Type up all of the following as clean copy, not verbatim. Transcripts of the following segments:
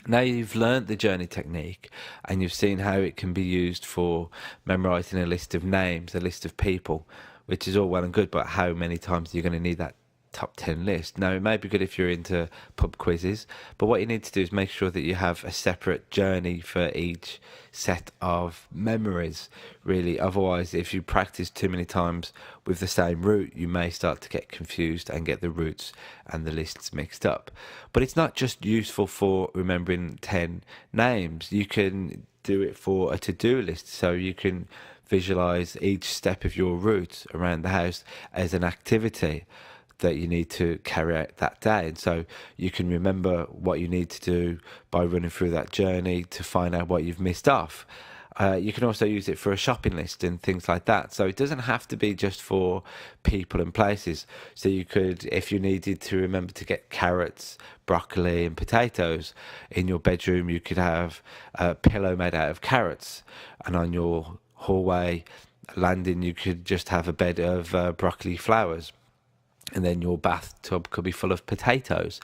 Now you've learnt the journey technique and you've seen how it can be used for memorizing a list of names, a list of people, which is all well and good, but how many times are you going to need that top 10 list? Now, it may be good if you're into pub quizzes, but what you need to do is make sure that you have a separate journey for each set of memories, really. Otherwise, if you practice too many times with the same route, you may start to get confused and get the routes and the lists mixed up. But it's not just useful for remembering 10 names. You can do it for a to-do list, so you can visualize each step of your route around the house as an activity that you need to carry out that day. And so you can remember what you need to do by running through that journey to find out what you've missed off. You can also use it for a shopping list and things like that. So it doesn't have to be just for people and places. So you could, if you needed to remember to get carrots, broccoli, and potatoes in your bedroom, you could have a pillow made out of carrots. And on your hallway landing, you could just have a bed of broccoli flowers. And then your bathtub could be full of potatoes.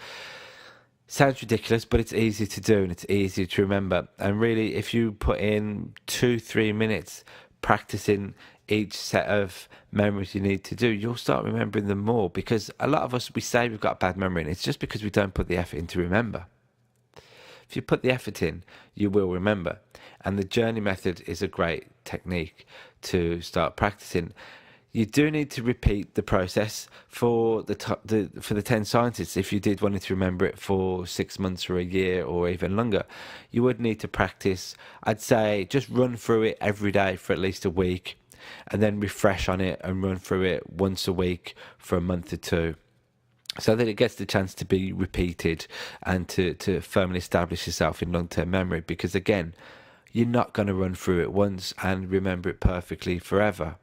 Sounds ridiculous, but it's easy to do and it's easy to remember. And really, if you put in 2-3 minutes practicing each set of memories you need to do, you'll start remembering them more. Because a lot of us, we say we've got bad memory, and it's just because we don't put the effort in to remember. If you put the effort in, you will remember. And the journey method is a great technique to start practicing. You do need to repeat the process for the 10 scientists. If you did want to remember it for 6 months or a year or even longer, you would need to practice. I'd say just run through it every day for at least a week, and then refresh on it and run through it once a week for a month or two, so that it gets the chance to be repeated and to firmly establish yourself in long-term memory. Because again, you're not going to run through it once and remember it perfectly forever.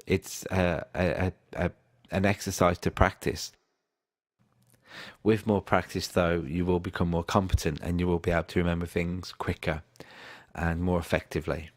It's an exercise to practice. With more practice, though, you will become more competent and you will be able to remember things quicker and more effectively.